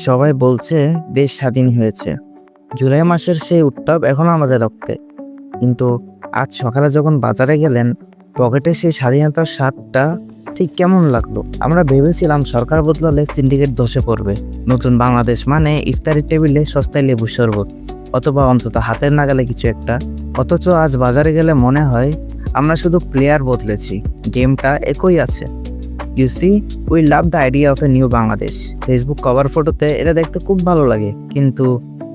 সবাই বলছে দেশ স্বাধীন হয়েছে। জুলাই মাসের সেই উত্তাপ এখনো আমাদের রক্তে। কিন্তু আজ সকালে যখন বাজারে গেলেন, পকেটে সেই স্বাধীনতার স্বাদটা ঠিক কেমন লাগলো? আমরা ভেবেছিলাম সরকার বদলালে সিন্ডিকেট ধসে পড়বে। নতুন বাংলাদেশ মানে ইফতারি টেবিলে সস্তায় লেবুর শরবত, অথবা অন্তত হাতের নাগালে কিছু একটা। অথচ আজ বাজারে গেলে মনে হয় আমরা শুধু প্লেয়ার বদলেছি, গেমটা একই আছে। You see, we love the idea of a new Bangladesh. Facebook cover ফটোতে এটা দেখতে খুব ভালো লাগে, কিন্তু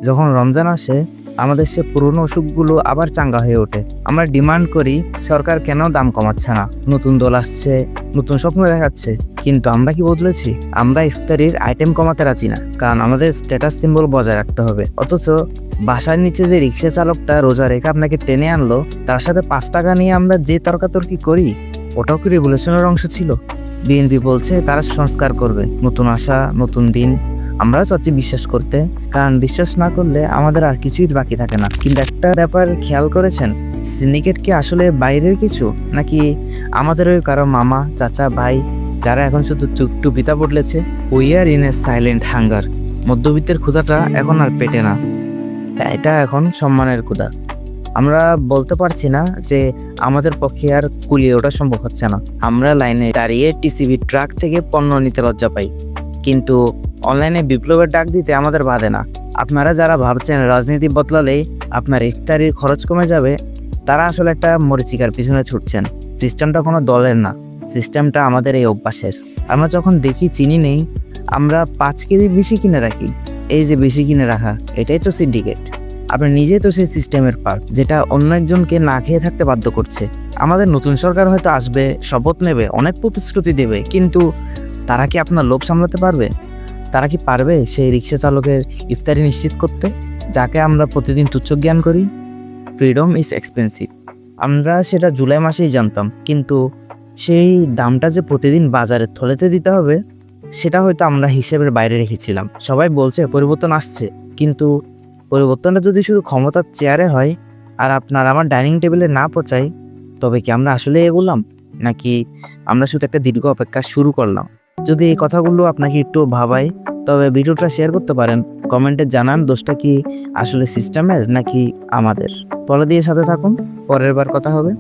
যখন রমজান আসে আমাদের সে পুরনো অসুখগুলো আবার চাঙ্গা হয়ে ওঠে। আমরা ডিমান্ড করি সরকার কেন দাম কমাচ্ছে না, নতুন দল আসছে, নতুন স্বপ্ন দেখাচ্ছে, কিন্তু আমরা কি বদলেছি? আমরা ইফতারির আইটেম কমাতে রাজি না, কারণ আমাদের স্ট্যাটাস সিম্বল বজায় রাখতে হবে। অথচ বাসার নিচে যে রিক্সা চালকটা রোজা রেখে আপনাকে টেনে আনলো, তার সাথে 5 টাকা নিয়ে আমরা যে তর্কাতর্কি করি, ওটাও কি রেভলিউশনের অংশ ছিল? বিএনপি বলছে তারা সংস্কার করবে, নতুন আশা, নতুন দিন। আমরাও চাচ্ছি বিশ্বাস করতে, কারণ বিশ্বাস না করলে আমাদের আর কিছুই বাকি থাকে না। কিন্তু একটা ব্যাপার খেয়াল করেছেন, সিন্ডিকেট কি আসলে বাইরের কিছু, নাকি আমাদের ওই কারো মামা, চাচা, ভাই, যারা এখন শুধু টুপিটা বদলেছে? We are in a silent hunger. মধ্যবিত্তের ক্ষুধাটা এখন আর পেটে না, এটা এখন সম্মানের ক্ষুধা। আমরা বলতে পারছি না যে আমাদের পক্ষে আর কুলিয়ে ওঠা সম্ভব হচ্ছে না। আমরা লাইনে দাঁড়িয়ে টিসিবি ট্রাক থেকে পণ্য নিতে লজ্জা পাই, কিন্তু অনলাইনে বিপ্লবের ডাক দিতে আমাদের বাধে না। আপনারা যারা ভাবছেন রাজনীতি বদলালেই আপনার ইফতারির খরচ কমে যাবে, তারা আসলে একটা মরিচিকার পিছনে ছুটছেন। সিস্টেমটা কোনো দলের না, সিস্টেমটা আমাদের এই অভ্যাসের। আমরা যখন দেখি চিনি নেই, আমরা 5 কেজি বেশি কিনে রাখি। এই যে বেশি কিনে রাখা, এটাই তো সিন্ডিকেট। আপনি নিজেই তো সেই সিস্টেমের পার্ট, যেটা অন্য একজনকে না খেয়ে থাকতে বাধ্য করছে। আমাদের নতুন সরকার হয়তো আসবে, শপথ নেবে, অনেক প্রতিশ্রুতি দেবে, কিন্তু তারা কি আপনার লোভ সামলাতে পারবে? তারা কি পারবে সেই রিক্সা চালকের ইফতারি নিশ্চিত করতে, যাকে আমরা প্রতিদিন তুচ্ছ জ্ঞান করি? Freedom is expensive. আমরা সেটা জুলাই মাসেই জানতাম, কিন্তু সেই দামটা যে প্রতিদিন বাজারের থলেতে দিতে হবে, সেটা হয়তো আমরা হিসেবের বাইরে রেখেছিলাম। সবাই বলছে পরিবর্তন আসছে, কিন্তু পরিবর্তনটা যদি শুধু ক্ষমতার চেয়ারে হয় আর আপনার আমার ডাইনিং টেবিলে না পৌঁছায়, তবে কি আমরা আসলে এগোলাম, নাকি আমরা শুধু একটা দীর্ঘ অপেক্ষা শুরু করলাম? যদি এই কথাগুলো আপনাকে একটু ভাবায়, তবে ভিডিওটা শেয়ার করতে পারেন। কমেন্টে জানান দোষটা কি আসলে সিস্টেমের নাকি আমাদের। ফলো দিয়ে সাথে থাকুন, পরের বার কথা হবে।